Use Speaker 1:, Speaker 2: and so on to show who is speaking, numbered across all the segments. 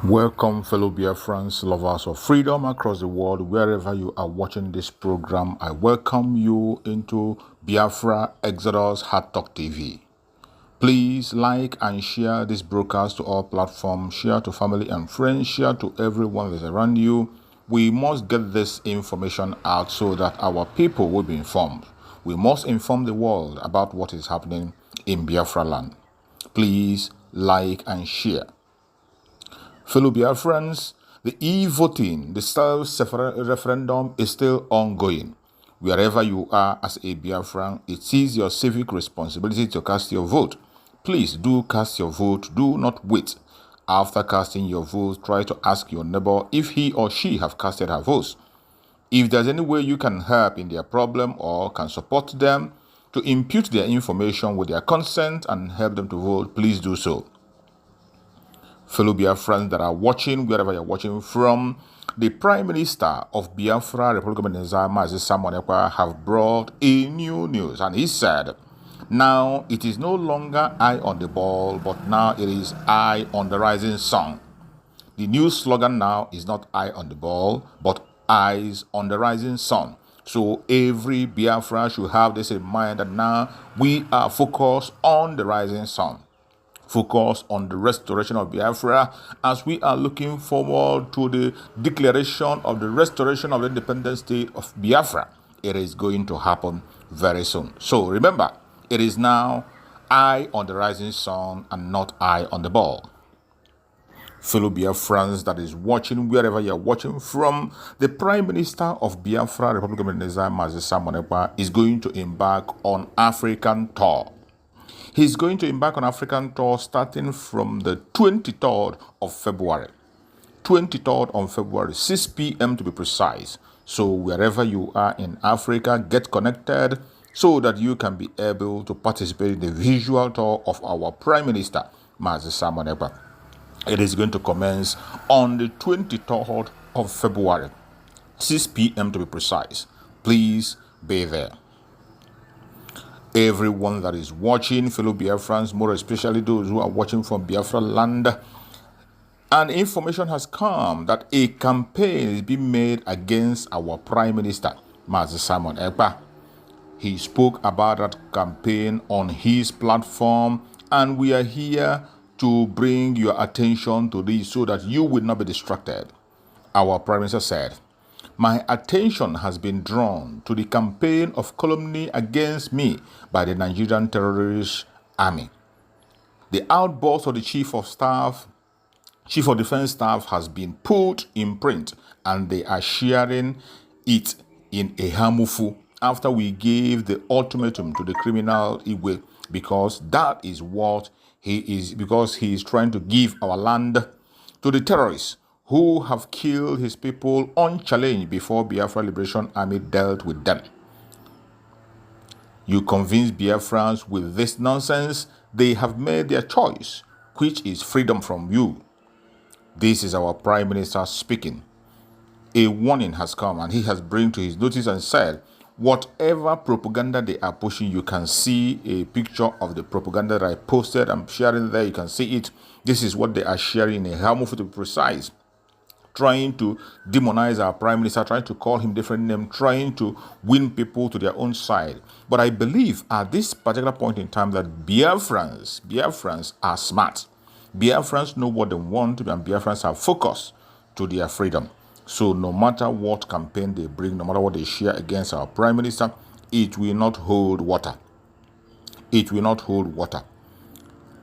Speaker 1: Welcome, fellow Biafrans, lovers of freedom across the world, wherever you are watching this program. I welcome you into Biafra Exodus Hard Talk TV. Please like and share this broadcast to all platforms, share to family and friends, share to everyone that's around you. We must get this information out so that our people will be informed. We must inform the world about what is happening in Biafra land. Please like and share. Fellow Biafrans, the e-voting, the self-referendum is still ongoing. Wherever you are as a Biafran, it is your civic responsibility to cast your vote. Please do cast your vote. Do not wait. After casting your vote, try to ask your neighbor if he or she have casted her votes. If there's any way you can help in their problem or can support them to impute their information with their consent and help them to vote, please do so. Fellow Biafrans that are watching, wherever you're watching from, the Prime Minister of Biafra, Republic of Nigeria, have brought a new news, and he said, now it is no longer eye on the ball, but now it is eye on the rising sun. The new slogan now is not eye on the ball, but eyes on the rising sun. So every Biafra should have this in mind that now we are focused on the rising sun. Focus on the restoration of Biafra as we are looking forward to the declaration of the restoration of the independent state of Biafra. It is going to happen very soon. So remember, it is now eye on the rising sun and not eye on the ball. Fellow Biafrans that is watching, wherever you are watching from, the Prime Minister of Biafra, Republic of Nigeria, is going to embark on African tour. He's going to embark on African tour starting from the 23rd of February. 23rd of February, 6 p.m. to be precise. So wherever you are in Africa, get connected so that you can be able to participate in the visual tour of our Prime Minister, Mazi Simon Ekpa. It is going to commence on the 23rd of February, 6 p.m. to be precise. Please be there. Everyone that is watching, fellow Biafrans, more especially those who are watching from Biafra land, and information has come that a campaign is being made against our Prime Minister, Mazi Simon Ekpa. He spoke about that campaign on his platform, and we are here to bring your attention to this so that you will not be distracted. Our Prime Minister said, my attention has been drawn to the campaign of calumny against me by the Nigerian terrorist army. The outburst of the Chief of Defense Staff has been put in print, and they are sharing it in a hamufu after we gave the ultimatum to the criminal Igwe, because that is what he is trying to give our land to the terrorists who have killed his people unchallenged before Biafra Liberation Army dealt with them. You convince Biafrans with this nonsense, they have made their choice, which is freedom from you. This is our Prime Minister speaking. A warning has come, and he has brought to his notice and said, whatever propaganda they are pushing, you can see a picture of the propaganda that I posted. I'm sharing there. You can see it. This is what they are sharing in a Hamufu to be precise. Trying to demonize our Prime Minister, trying to call him different names, trying to win people to their own side. But I believe at this particular point in time that Biafrans are smart. Biafrans know what they want, and Biafrans are focused to their freedom. So no matter what campaign they bring, no matter what they share against our Prime Minister, it will not hold water. It will not hold water.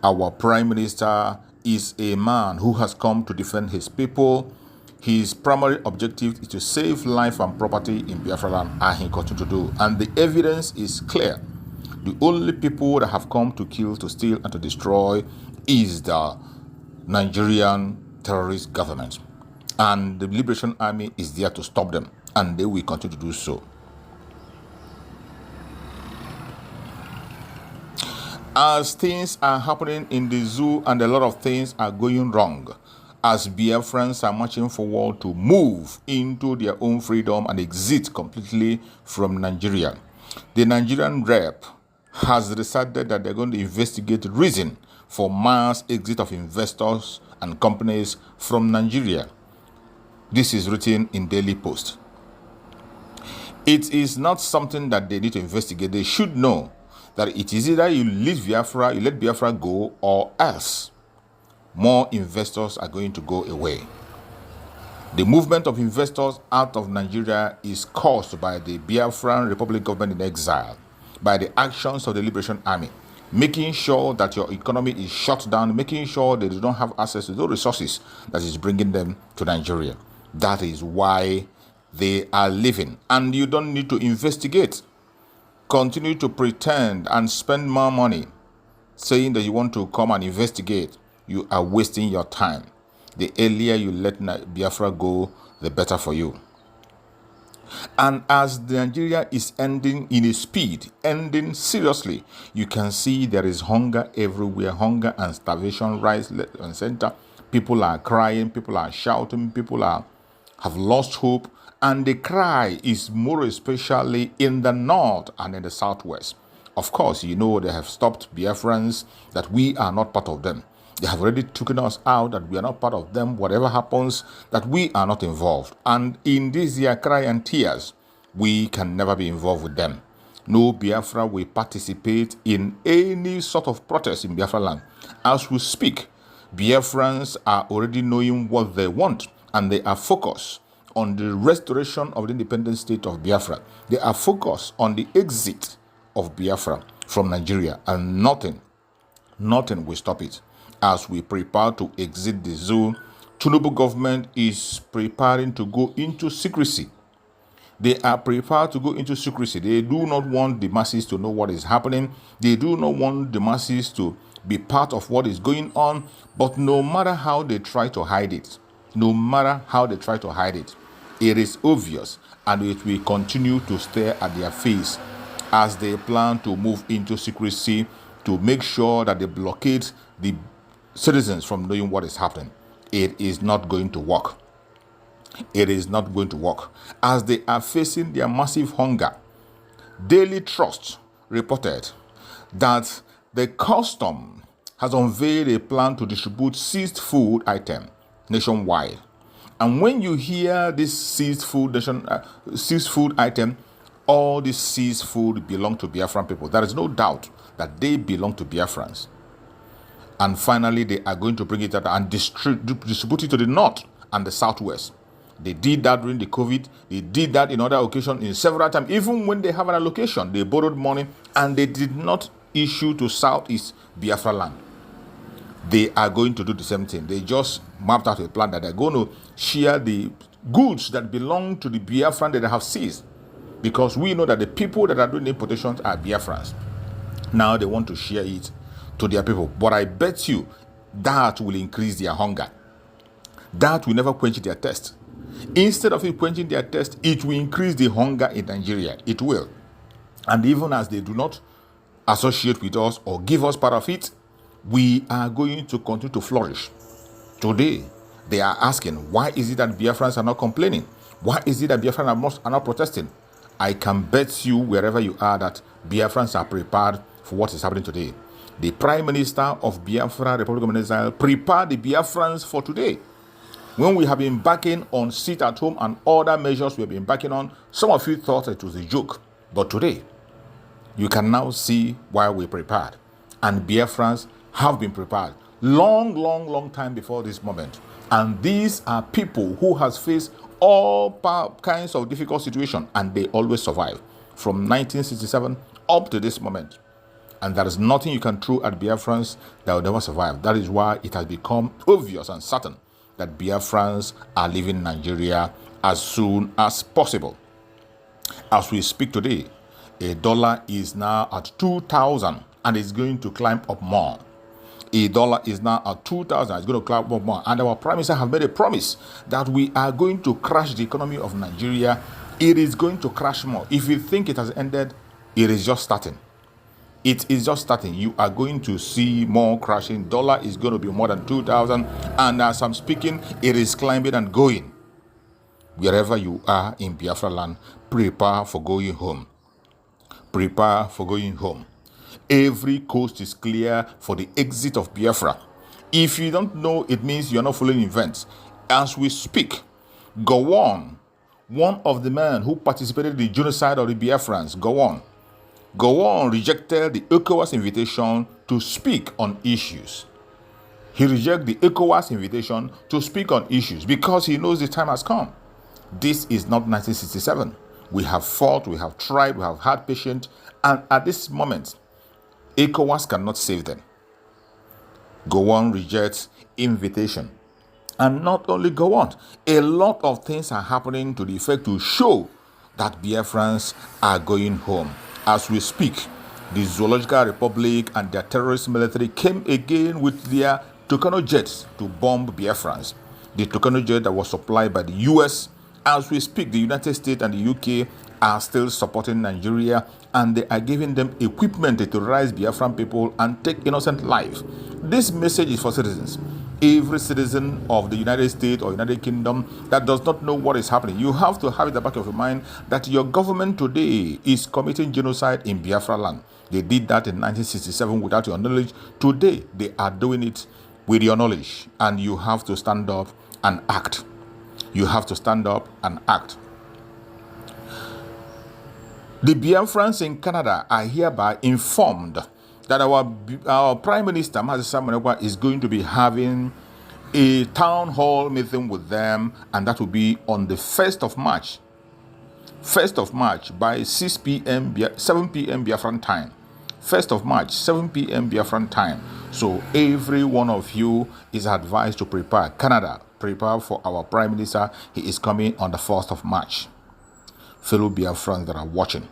Speaker 1: Our Prime Minister is a man who has come to defend his people. His primary objective is to save life and property in Biafra land, and he continues to do. And the evidence is clear. The only people that have come to kill, to steal, and to destroy is the Nigerian terrorist government. And the Liberation Army is there to stop them, and they will continue to do so. As things are happening in the zoo and a lot of things are going wrong, as Biafrans are marching forward to move into their own freedom and exit completely from Nigeria, the Nigerian rep has decided that they're going to investigate the reason for mass exit of investors and companies from Nigeria. This is written in Daily Post. It is not something that they need to investigate. They should know that it is either you let Biafra go, or else more investors are going to go away. The movement of investors out of Nigeria is caused by the Biafran Republic government in exile, by the actions of the Liberation Army, making sure that your economy is shut down, making sure they do not have access to those resources that is bringing them to Nigeria. That is why they are leaving. And you don't need to investigate. Continue to pretend and spend more money saying that you want to come and investigate. You are wasting your time. The earlier you let Biafra go, the better for you. And as Nigeria is ending in a speed, ending seriously, you can see there is hunger everywhere. Hunger and starvation rise left and center. People are crying, people are shouting, people have lost hope. And the cry is more especially in the north and in the southwest. Of course, you know they have stopped Biafrans, that we are not part of them. They have already taken us out, that we are not part of them. Whatever happens, that we are not involved. And in this their cry and tears, we can never be involved with them. No Biafra will participate in any sort of protest in Biafra land. As we speak, Biafrans are already knowing what they want, and they are focused on the restoration of the independent state of Biafra. They are focused on the exit of Biafra from Nigeria, and nothing will stop it. As we prepare to exit the zone, Tinubu government is preparing to go into secrecy. They are prepared to go into secrecy. They do not want the masses to know what is happening. They do not want the masses to be part of what is going on. But no matter how they try to hide it, it is obvious, and it will continue to stare at their face as they plan to move into secrecy to make sure that they blockade the citizens from knowing what is happening. It is not going to work. It is not going to work. As they are facing their massive hunger, Daily Trust reported that the custom has unveiled a plan to distribute seized food item nationwide. And when you hear this seized food item, all this seized food belong to Biafran people. There is no doubt that they belong to Biafrans. And finally, they are going to bring it out and distribute it to the north and the southwest. They did that during the COVID. They did that in other occasions in several times. Even when they have an allocation, they borrowed money and they did not issue to Southeast Biafra land. They are going to do the same thing. They just mapped out a plan that they're going to share the goods that belong to the Biafran that they have seized. Because we know that the people that are doing the importations are Biafrans. Now they want to share it to their people. But I bet you that will increase their hunger. That will never quench their thirst. Instead of it quenching their thirst, it will increase the hunger in Nigeria. It will. And even as they do not associate with us or give us part of it, we are going to continue to flourish. Today, they are asking, why is it that Biafrans are not complaining? Why is it that Biafrans are not protesting? I can bet you, wherever you are, that Biafrans are prepared for what is happening today. The Prime Minister of Biafra, Republic of Exile, prepared the Biafrans for today. When we have been backing on sit at home and other measures we have been backing on, some of you thought it was a joke. But today, you can now see why we prepared. And Biafrans have been prepared long time before this moment. And these are people who has faced all kinds of difficult situations, and they always survive from 1967 up to this moment. And there is nothing you can throw at Biafrans that will never survive. That is why it has become obvious and certain that Biafrans are leaving Nigeria as soon as possible. As we speak today, a dollar is now at 2,000 and it's going to climb up more. A dollar is now at 2,000. It's going to climb up more. And our Prime Minister have made a promise that we are going to crash the economy of Nigeria. It is going to crash more. If you think it has ended, it is just starting. It is just starting. You are going to see more crashing. Dollar is going to be more than 2,000. And as I'm speaking, it is climbing and going. Wherever you are in Biafra land, prepare for going home. Prepare for going home. Every coast is clear for the exit of Biafra. If you don't know, it means you're not following events. As we speak, Gowon, one of the men who participated in the genocide of the Biafrans, Gowon rejected the ECOWAS invitation to speak on issues. He rejected the ECOWAS invitation to speak on issues because he knows the time has come. This is not 1967. We have fought, we have tried, we have had patience, and at this moment, ECOWAS cannot save them. Gowon rejects invitation. And not only Gowon, a lot of things are happening to the effect to show that Biafrans are going home. As we speak, the Zoological Republic and their terrorist military came again with their Tucano jets to bomb Biafrans. The Tucano jet that was supplied by the US. As we speak, the United States and the UK are still supporting Nigeria, and they are giving them equipment to terrorize Biafran people and take innocent lives. This message is for citizens. Every citizen of the United States or United Kingdom that does not know what is happening, you have to have in the back of your mind that your government today is committing genocide in Biafra land. They did that in 1967 without your knowledge. Today, they are doing it with your knowledge, and you have to stand up and act. You have to stand up and act. The Biafrans in Canada are hereby informed that our Prime Minister, Mazi is going to be having a town hall meeting with them, and that will be on the 1st of March. 1st of March by 6 p.m., 7 p.m. Biafran time. 1st of March, 7 p.m. Biafran time. So every one of you is advised to prepare. Canada, prepare for our Prime Minister. He is coming on the 1st of March. Fellow Biafrans that are watching,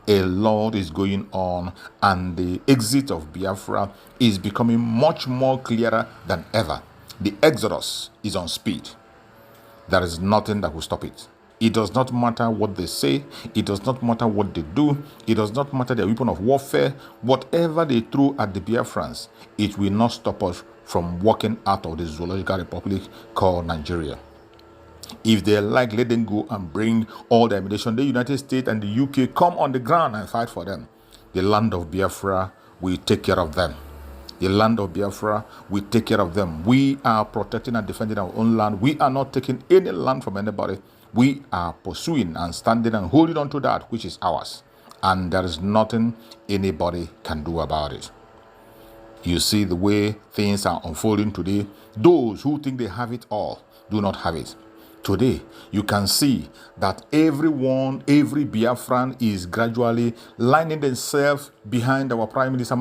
Speaker 1: a lot is going on, and the exit of Biafra is becoming much more clearer than ever. The exodus is on speed. There is nothing that will stop it. It does not matter what they say. It does not matter what they do. It does not matter their weapon of warfare. Whatever they throw at the Biafrans, it will not stop us from walking out of the Zoological Republic called Nigeria. If they like, let them go and bring all the ammunition. The United States and the UK come on the ground and fight for them. The land of Biafra will take care of them. The land of Biafra will take care of them. We are protecting and defending our own land. We are not taking any land from anybody. We are pursuing and standing and holding on to that which is ours. And there is nothing anybody can do about it. You see the way things are unfolding today. Those who think they have it all do not have it. Today, you can see that every Biafran is gradually lining themselves behind our Prime Minister,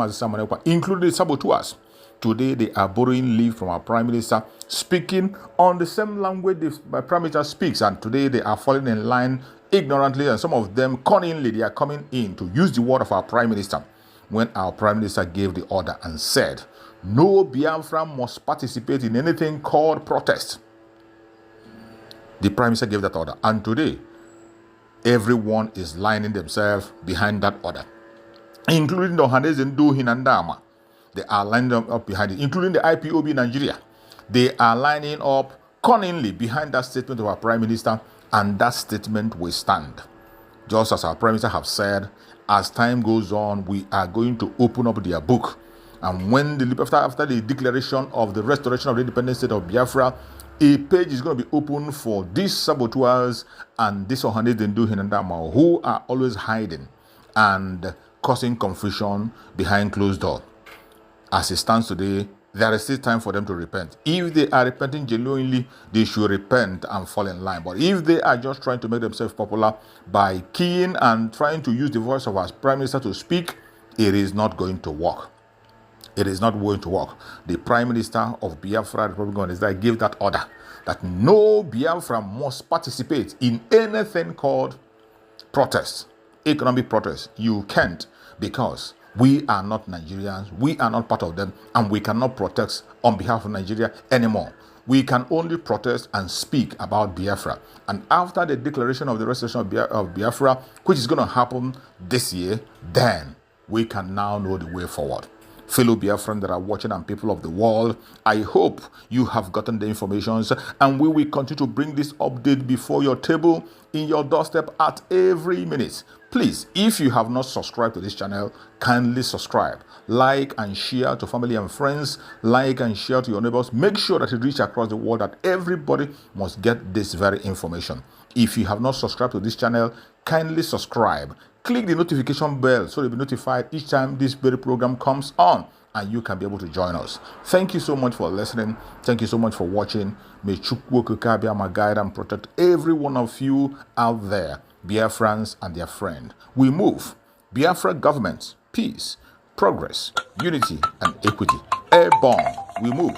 Speaker 1: including the saboteurs. Today, they are borrowing leave from our Prime Minister, speaking on the same language the Prime Minister speaks, and today they are falling in line ignorantly, and some of them cunningly, they are coming in to use the word of our Prime Minister when our Prime Minister gave the order and said, no Biafran must participate in anything called protest. The Prime Minister gave that order, and today, everyone is lining themselves behind that order, including the Ohanes and Hinandama. They are lining up behind it, including the IPOB Nigeria. They are lining up cunningly behind that statement of our Prime Minister, and that statement will stand. Just as our Prime Minister have said, as time goes on, we are going to open up their book. And when after the declaration of the restoration of the independent state of Biafra, a page is going to be open for these saboteurs and these Ohanes Dendu Hinandama who are always hiding and causing confusion behind closed doors. As it stands today, there is still time for them to repent. If they are repenting genuinely, they should repent and fall in line. But if they are just trying to make themselves popular by keying and trying to use the voice of our Prime Minister to speak, it is not going to work. It is not going to work. The Prime Minister of Biafra, Republic of Nigeria, gave that order that no Biafra must participate in anything called protest, economic protest. You can't, because we are not Nigerians, we are not part of them, and we cannot protest on behalf of Nigeria anymore. We can only protest and speak about Biafra. And after the declaration of the restoration of Biafra, which is going to happen this year, then we can now know the way forward. Fellow Biafrans that are watching and people of the world, I hope you have gotten the information, and we will continue to bring this update before your table, in your doorstep at every minute. Please, if you have not subscribed to this channel, kindly subscribe. Like and share to family and friends. Like and share to your neighbors. Make sure that it reaches across the world, that everybody must get this very information. If you have not subscribed to this channel, kindly subscribe. Click the notification bell so you'll be notified each time this very program comes on, and you can be able to join us. Thank you so much for listening. Thank you so much for watching. May Chukwu Okike guide and protect every one of you out there, Biafrans and their friend. We move. Biafra government, peace, progress, unity, and equity. Airborne, we move.